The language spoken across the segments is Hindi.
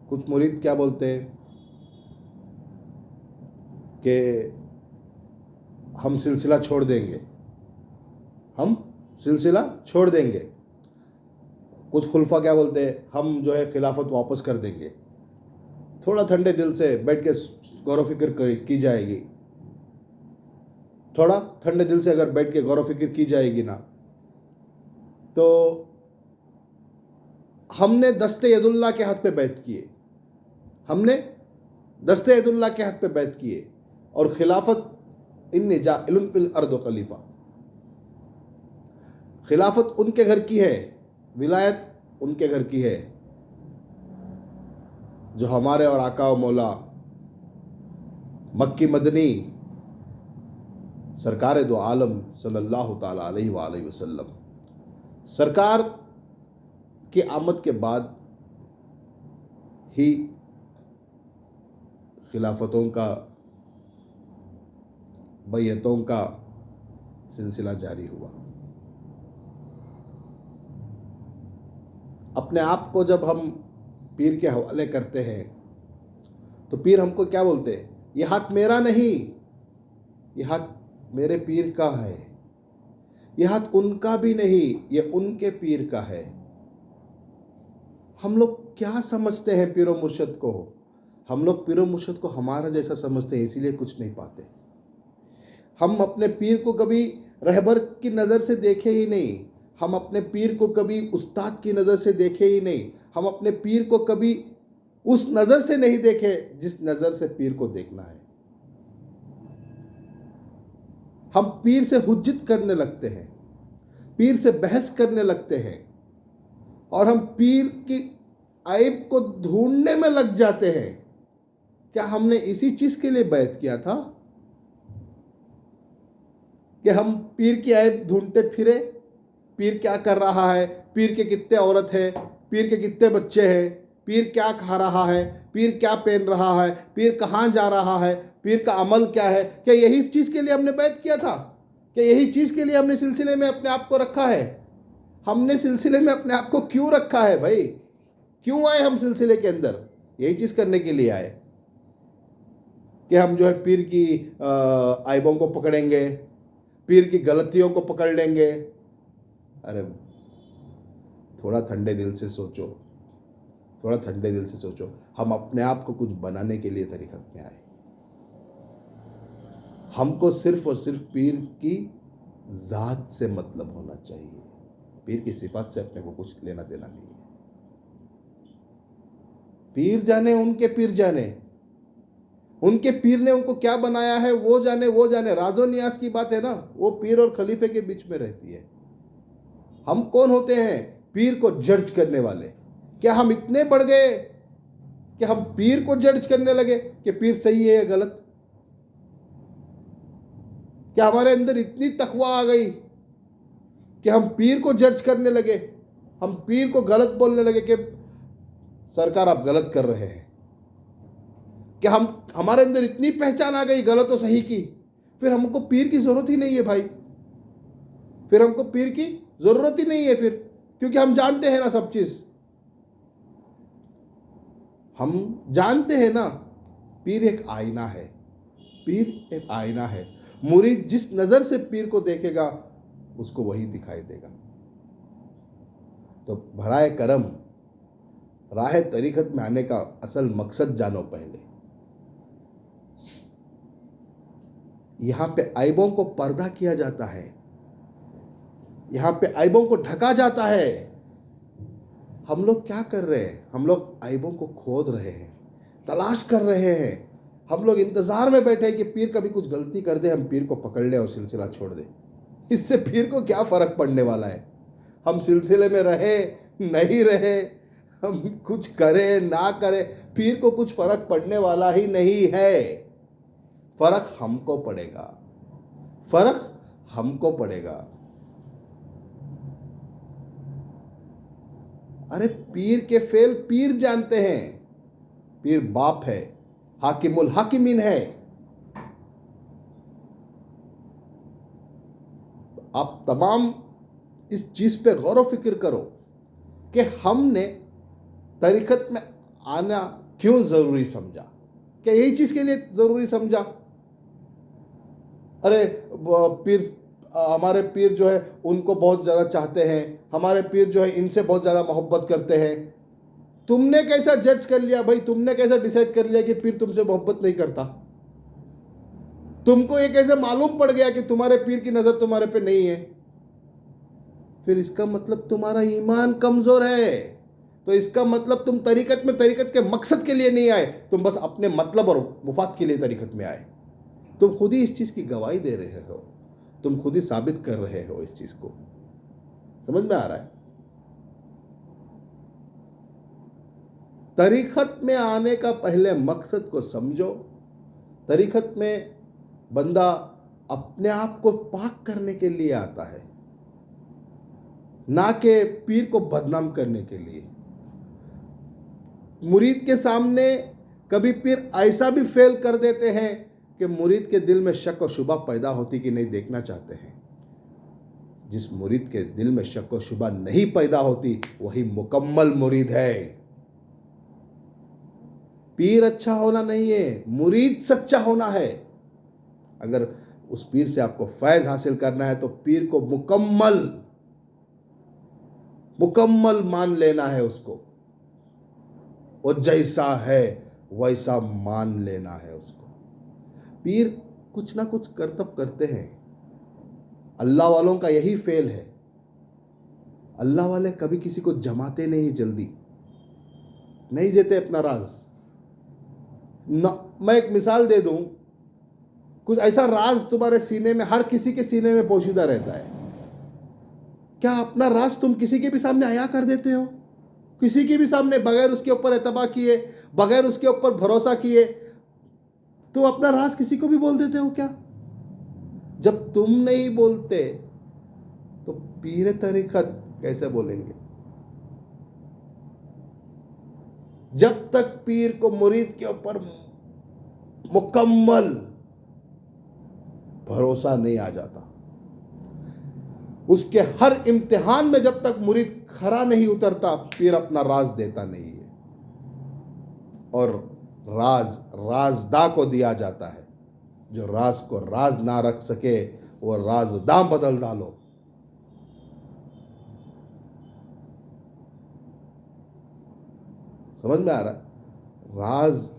कुछ मुरीद क्या बोलते हैं कि हम सिलसिला छोड़ देंगे, हम सिलसिला छोड़ देंगे। कुछ खुलफा क्या बोलते हैं, हम जो है खिलाफत वापस कर देंगे। थोड़ा ठंडे दिल से बैठ के गौर फिक्र की जाएगी, थोड़ा ठंडे दिल से अगर बैठ के गौर फिक्र की जाएगी ना, तो हमने दस्ते यदुल्ला के हाथ पे बैत किए, हमने दस्ते यदुल्ला के हाथ पे बैत किए, और खिलाफत इन्नी जाइलुन फिल अर्द खलीफा, खिलाफत उनके घर की है, विलायत उनके घर की है, जो हमारे और आका व मौला मक्की मदनी सरकार दो आलम सल्लल्लाहु ताला अलैहि वसल्लम सरकार की आमद के बाद ही खिलाफतों का, बैयतों का सिलसिला जारी हुआ। अपने आप को जब हम पीर के हवाले करते हैं तो पीर हमको क्या बोलते हैं, ये हाथ मेरा नहीं, ये हाथ मेरे पीर का है, ये हाथ उनका भी नहीं, ये उनके पीर का है। हम लोग क्या समझते हैं पीरो मुर्शद को, हम लोग पीरो मुर्शद को हमारा जैसा समझते हैं, इसीलिए कुछ नहीं पाते। हम अपने पीर को कभी रहबर की नज़र से देखे ही नहीं, हम अपने पीर को कभी उस्ताद की नज़र से देखे ही नहीं, हम अपने पीर को कभी उस नज़र से नहीं देखे जिस नज़र से पीर को देखना है। हम पीर से हुज्जत करने लगते हैं, पीर से बहस करने लगते हैं, और हम पीर की ऐब को ढूंढने में लग जाते हैं। क्या हमने इसी चीज़ के लिए बैत किया था कि हम पीर की ऐब ढूंढते फिरे, पीर क्या कर रहा है, पीर के कितने औरत है, पीर के कितने बच्चे हैं, पीर क्या खा रहा है, पीर क्या पहन रहा है, पीर कहाँ जा रहा है, पीर का अमल क्या है? क्या यही चीज़ के लिए हमने बैत किया था? क्या यही चीज़ के लिए हमने सिलसिले में अपने आप को रखा है? हमने सिलसिले में अपने आप को क्यों रखा है भाई? क्यों आए हम सिलसिले के अंदर? यही चीज़ करने के लिए आए कि हम जो है पीर की आयबों को पकड़ेंगे, पीर की गलतियों को पकड़ लेंगे। अरे थोड़ा ठंडे दिल से सोचो, थोड़ा ठंडे दिल से सोचो। हम अपने आप को कुछ बनाने के लिए तरीक़त में आए। हमको सिर्फ और सिर्फ पीर की ज़ात से मतलब होना चाहिए, पीर की सिफात से अपने को कुछ लेना देना नहीं है। पीर जाने, उनके पीर जाने, उनके पीर ने उनको क्या बनाया है वो जाने, वो जाने। राजो नियाज की बात है ना, वो पीर और खलीफे के बीच में रहती है। हम कौन होते हैं पीर को जज करने वाले? क्या हम इतने बढ़ गए कि हम पीर को जज करने लगे कि पीर सही है या गलत? क्या हमारे अंदर इतनी तकवा आ गई कि हम पीर को जज करने लगे, हम पीर को गलत बोलने लगे कि सरकार आप गलत कर रहे हैं? क्या हमारे अंदर इतनी पहचान आ गई गलत और सही की, फिर हमको पीर की ज़रूरत ही नहीं है भाई, फिर हमको पीर की ज़रूरत ही नहीं है फिर, क्योंकि हम जानते हैं ना सब चीज़। हम जानते हैं ना पीर एक आईना है, पीर एक आईना है। मुरीद जिस नज़र से पीर को देखेगा उसको वही दिखाई देगा। तो भराए करम, राह तरीक़त में आने का असल मकसद जानो पहले। यहाँ पे ऐबों को पर्दा किया जाता है, यहाँ पे ऐबों को ढका जाता है। हम लोग क्या कर रहे हैं? हम लोग ऐबों को खोद रहे हैं, तलाश कर रहे हैं। हम लोग इंतज़ार में बैठे हैं कि पीर कभी कुछ गलती कर दे, हम पीर को पकड़ लें और सिलसिला छोड़ दें। इससे पीर को क्या फ़र्क पड़ने वाला है? हम सिलसिले में रहे नहीं रहे, हम कुछ करें ना करें, पीर को कुछ फ़र्क पड़ने वाला ही नहीं है। फ़र्क हमको पड़ेगा, फ़र्क हमको पड़ेगा। अरे पीर के फेल पीर जानते हैं, पीर बाप है, हाकिमुल हाकिमीन है। आप तमाम इस चीज़ पे गौर व फिक्र करो कि हमने तरीक़त में आना क्यों जरूरी समझा? क्या यही चीज के लिए जरूरी समझा? अरे पीर, हमारे पीर जो है उनको बहुत ज्यादा चाहते हैं, हमारे पीर जो है इनसे बहुत ज्यादा मोहब्बत करते हैं। तुमने कैसा जज कर लिया भाई? तुमने कैसा डिसाइड कर लिया कि पीर तुमसे मोहब्बत नहीं करता? तुमको ये कैसे मालूम पड़ गया कि तुम्हारे पीर की नजर तुम्हारे पे नहीं है? फिर इसका मतलब तुम्हारा ईमान कमजोर है। तो इसका मतलब तुम तरीकत में तरीकत के मकसद के लिए नहीं आए, तुम बस अपने मतलब और मुफाद के लिए तरीकत में आए। तुम खुद ही इस चीज की गवाही दे रहे हो, तुम खुद ही साबित कर रहे हो इस चीज को। समझ में आ रहा है? तरीकत में आने का पहले मकसद को समझो। तरीकत में बंदा अपने आप को पाक करने के लिए आता है, ना कि पीर को बदनाम करने के लिए। मुरीद के सामने कभी पीर ऐसा भी फेल कर देते हैं कि मुरीद के दिल में शक और शुबा पैदा होती कि नहीं देखना चाहते हैं। जिस मुरीद के दिल में शक और शुबा नहीं पैदा होती वही मुकम्मल मुरीद है। पीर अच्छा होना नहीं है, मुरीद सच्चा होना है। अगर उस पीर से आपको फैज हासिल करना है तो पीर को मुकम्मल मान लेना है उसको, वो जैसा है वैसा मान लेना है उसको। पीर कुछ ना कुछ करतब करते हैं, अल्लाह वालों का यही फेल है। अल्लाह वाले कभी किसी को जमाते नहीं, जल्दी नहीं देते अपना राज ना। मैं एक मिसाल दे दूं, कुछ ऐसा राज तुम्हारे सीने में, हर किसी के सीने में पोशीदा रहता है। क्या अपना राज तुम किसी के भी सामने आया कर देते हो? किसी के भी सामने बगैर उसके ऊपर एतबा किए, बगैर उसके ऊपर भरोसा किए तुम अपना राज किसी को भी बोल देते हो क्या? जब तुम नहीं बोलते तो पीर तरीकत कैसे बोलेंगे? जब तक पीर को मुरीद के ऊपर मुकम्मल भरोसा नहीं आ जाता, उसके हर इम्तिहान में जब तक मुरीद खरा नहीं उतरता, पीर अपना राज देता नहीं है। और राज राजदा को दिया जाता है। जो राज को राज ना रख सके वो राजदा बदल डालो। समझ में आ रहा है? राज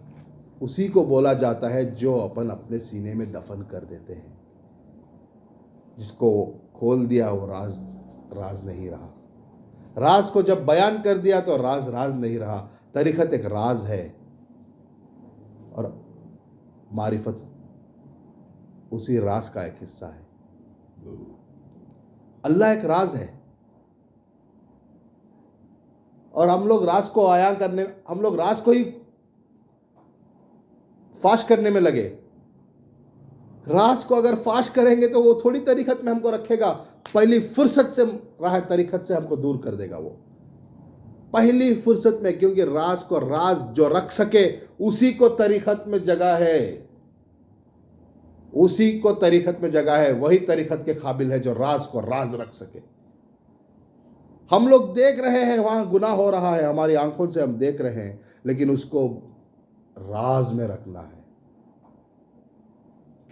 उसी को बोला जाता है जो अपन अपने सीने में दफन कर देते हैं। जिसको खोल दिया वो राज नहीं रहा। राज को जब बयान कर दिया तो राज नहीं रहा। तरीकत एक राज है और मारिफत उसी राज का एक हिस्सा है। अल्लाह एक राज है और हम लोग राज को हम लोग राज को ही फाश करने में लगे। राज को अगर फाश करेंगे तो वो थोड़ी तरीकत में हमको रखेगा, पहली फुर्सत से राह तरीकत से हमको दूर कर देगा वो, पहली फुर्सत में। क्योंकि राज को राज जो रख सके उसी को तरीकत में जगह है, उसी को तरीकत में जगह है। वही तरीकत के काबिल है जो राज को राज रख सके। हम लोग देख रहे हैं वहां गुनाह हो रहा है, हमारी आंखों से हम देख रहे हैं, लेकिन उसको राज में रखना है।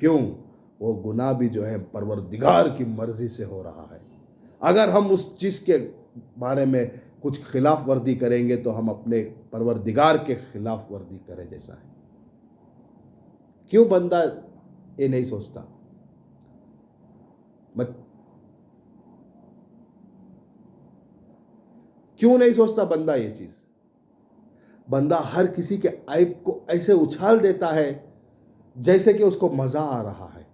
क्यों? वो गुनाह भी जो है परवरदिगार की मर्जी से हो रहा है। अगर हम उस चीज के बारे में कुछ खिलाफ वर्दी करेंगे तो हम अपने परवरदिगार के खिलाफ वर्दी करें जैसा है। क्यों बंदा ये नहीं सोचता? क्यों नहीं सोचता बंदा ये चीज? बंदा हर किसी के ऐब को ऐसे उछाल देता है जैसे कि उसको मजा आ रहा है।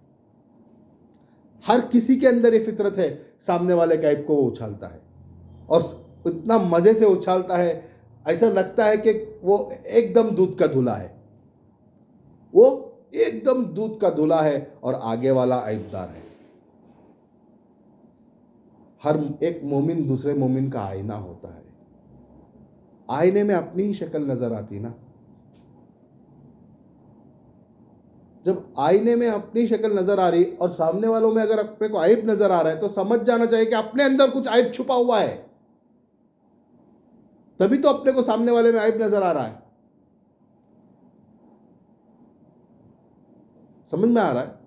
हर किसी के अंदर ये फितरत है, सामने वाले के ऐब को वो उछालता है और इतना मजे से उछालता है, ऐसा लगता है कि वो एकदम दूध का धुला है, वो एकदम दूध का धुला है और आगे वाला ऐबदार है। हर एक मोमिन दूसरे मोमिन का आईना होता है। आईने में अपनी ही शक्ल नजर आती ना। जब आईने में अपनी शक्ल नजर आ रही और सामने वालों में अगर अपने को ऐब नजर आ रहा है तो समझ जाना चाहिए कि अपने अंदर कुछ ऐब छुपा हुआ है, तभी तो अपने को सामने वाले में ऐब नजर आ रहा है। समझ में आ रहा है?